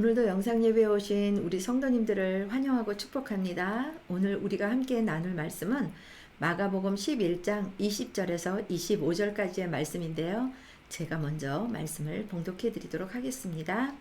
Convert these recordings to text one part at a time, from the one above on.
오늘도 영상 예배에 오신 우리 성도님들을 환영하고 축복합니다. 오늘 우리가 함께 나눌 말씀은 마가복음 11장 20절에서 25절까지의 말씀인데요. 제가 먼저 말씀을 봉독해 드리도록 하겠습니다.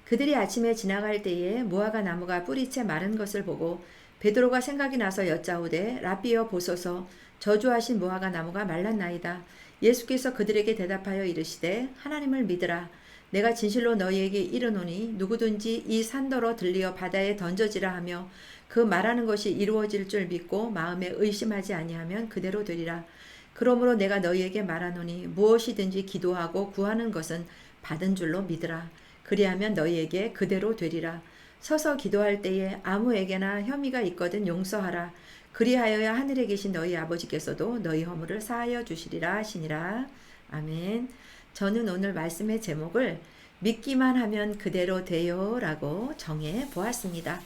그들이 아침에 지나갈 때에 무화과 나무가 뿌리채 마른 것을 보고 베드로가 생각이 나서 여짜오되 라삐여 보소서 저주하신 무화과 나무가 말랐나이다. 예수께서 그들에게 대답하여 이르시되 하나님을 믿으라. 내가 진실로 너희에게 이르노니 누구든지 이 산더러 들리어 바다에 던져지라 하며 그 말하는 것이 이루어질 줄 믿고 마음에 의심하지 아니하면 그대로 되리라. 그러므로 내가 너희에게 말하노니 무엇이든지 기도하고 구하는 것은 받은 줄로 믿으라. 그리하면 너희에게 그대로 되리라. 서서 기도할 때에 아무에게나 혐의가 있거든 용서하라. 그리하여야 하늘에 계신 너희 아버지께서도 너희 허물을 사하여 주시리라 하시니라. 아멘. 저는 오늘 말씀의 제목을 믿기만 하면 그대로 돼요 라고 정해 보았습니다.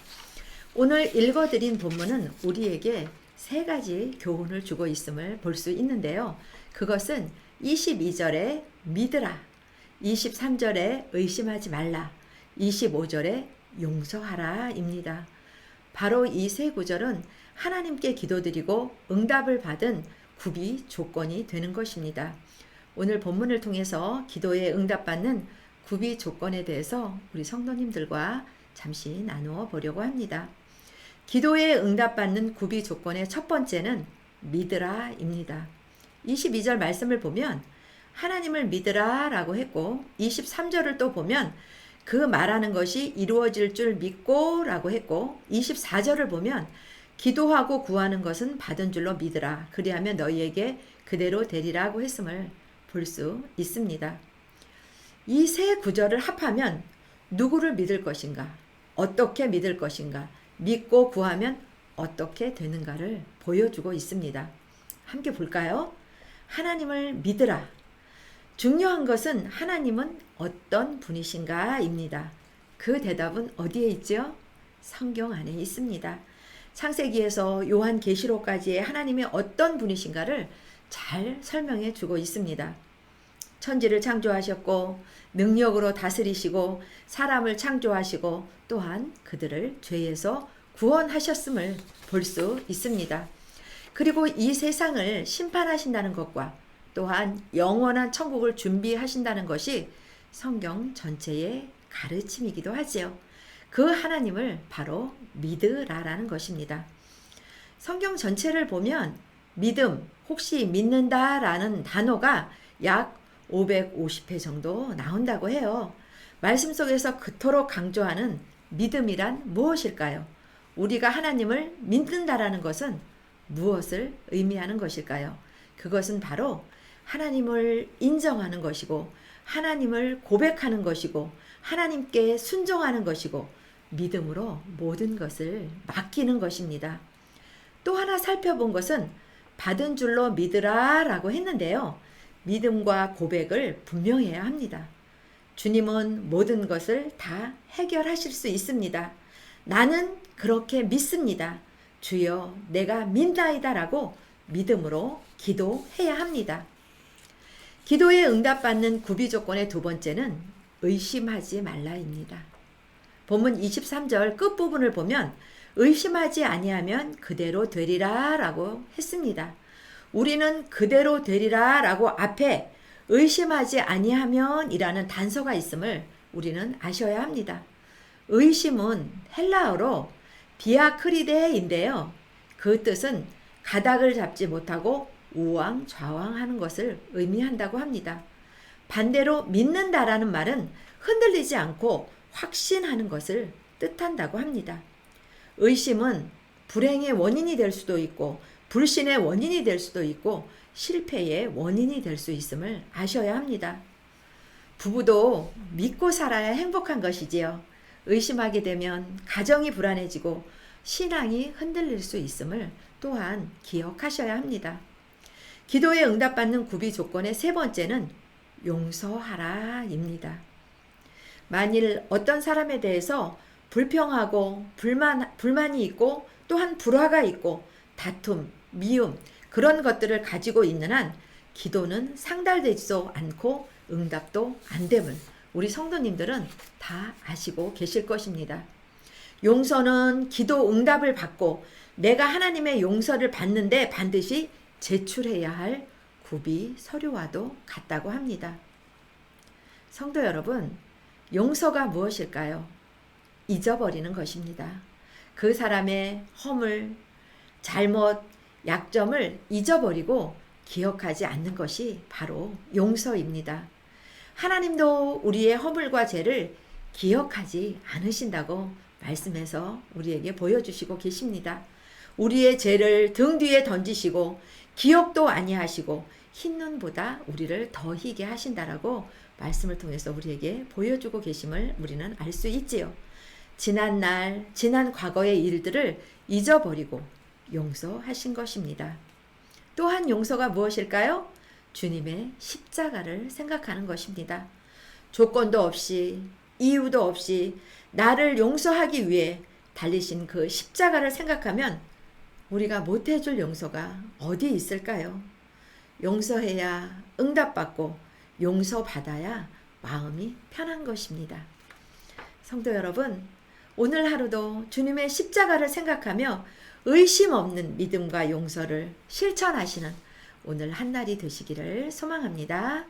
오늘 읽어드린 본문은 우리에게 세 가지 교훈을 주고 있음을 볼 수 있는데요. 그것은 22절에 믿으라, 23절에 의심하지 말라, 25절에 용서하라 입니다. 바로 이 세 구절은 하나님께 기도드리고 응답을 받은 구비 조건이 되는 것입니다. 오늘 본문을 통해서 기도에 응답받는 구비 조건에 대해서 우리 성도님들과 잠시 나누어 보려고 합니다. 기도에 응답받는 구비 조건의 첫 번째는 믿으라 입니다. 22절 말씀을 보면 하나님을 믿으라 라고 했고 23절을 또 보면 그 말하는 것이 이루어질 줄 믿고 라고 했고 24절을 보면 기도하고 구하는 것은 받은 줄로 믿으라. 그리하면 너희에게 그대로 되리라고 했음을 볼 수 있습니다. 이 세 구절을 합하면 누구를 믿을 것인가? 어떻게 믿을 것인가? 믿고 구하면 어떻게 되는가를 보여주고 있습니다. 함께 볼까요? 하나님을 믿으라. 중요한 것은 하나님은 어떤 분이신가 입니다. 그 대답은 어디에 있죠? 성경 안에 있습니다. 창세기에서 요한계시록까지의 하나님이 어떤 분이신가를 잘 설명해 주고 있습니다. 천지를 창조하셨고 능력으로 다스리시고 사람을 창조하시고 또한 그들을 죄에서 구원하셨음을 볼 수 있습니다. 그리고 이 세상을 심판하신다는 것과 또한 영원한 천국을 준비하신다는 것이 성경 전체의 가르침이기도 하지요. 그 하나님을 바로 믿으라라는 것입니다. 성경 전체를 보면 믿음, 혹시 믿는다라는 단어가 약 550회 정도 나온다고 해요. 말씀 속에서 그토록 강조하는 믿음이란 무엇일까요? 우리가 하나님을 믿는다라는 것은 무엇을 의미하는 것일까요? 그것은 바로 하나님을 인정하는 것이고 하나님을 고백하는 것이고 하나님께 순종하는 것이고 믿음으로 모든 것을 맡기는 것입니다. 또 하나 살펴본 것은 받은 줄로 믿으라 라고 했는데요. 믿음과 고백을 분명해야 합니다. 주님은 모든 것을 다 해결하실 수 있습니다. 나는 그렇게 믿습니다. 주여 내가 믿나이다 라고 믿음으로 기도해야 합니다. 기도에 응답받는 구비 조건의 두 번째는 의심하지 말라입니다. 본문 23절 끝부분을 보면 의심하지 아니하면 그대로 되리라 라고 했습니다. 우리는 그대로 되리라 라고 앞에 의심하지 아니하면 이라는 단서가 있음을 우리는 아셔야 합니다. 의심은 헬라어로 비아크리데인데요. 그 뜻은 가닥을 잡지 못하고 우왕좌왕하는 것을 의미한다고 합니다. 반대로 믿는다라는 말은 흔들리지 않고 확신하는 것을 뜻한다고 합니다. 의심은 불행의 원인이 될 수도 있고 불신의 원인이 될 수도 있고 실패의 원인이 될 수 있음을 아셔야 합니다. 부부도 믿고 살아야 행복한 것이지요. 의심하게 되면 가정이 불안해지고 신앙이 흔들릴 수 있음을 또한 기억하셔야 합니다. 기도에 응답받는 구비 조건의 세 번째는 용서하라 입니다. 만일 어떤 사람에 대해서 불평하고 불만이 있고 또한 불화가 있고 다툼, 미움 그런 것들을 가지고 있는 한 기도는 상달되지도 않고 응답도 안 됨을 우리 성도님들은 다 아시고 계실 것입니다. 용서는 기도 응답을 받고 내가 하나님의 용서를 받는데 반드시 제출해야 할 구비 서류와도 같다고 합니다. 성도 여러분, 용서가 무엇일까요? 잊어버리는 것입니다. 그 사람의 허물, 잘못, 약점을 잊어버리고 기억하지 않는 것이 바로 용서입니다. 하나님도 우리의 허물과 죄를 기억하지 않으신다고 말씀해서 우리에게 보여주시고 계십니다. 우리의 죄를 등 뒤에 던지시고 기억도 아니하시고 흰눈보다 우리를 더 희게 하신다라고 말씀을 통해서 우리에게 보여주고 계심을 우리는 알 수 있지요. 지난 날, 지난 과거의 일들을 잊어버리고 용서하신 것입니다. 또한 용서가 무엇일까요? 주님의 십자가를 생각하는 것입니다. 조건도 없이 이유도 없이 나를 용서하기 위해 달리신 그 십자가를 생각하면 우리가 못해줄 용서가 어디 있을까요? 용서해야 응답받고 용서받아야 마음이 편한 것입니다. 성도 여러분, 오늘 하루도 주님의 십자가를 생각하며 의심 없는 믿음과 용서를 실천하시는 오늘 한날이 되시기를 소망합니다.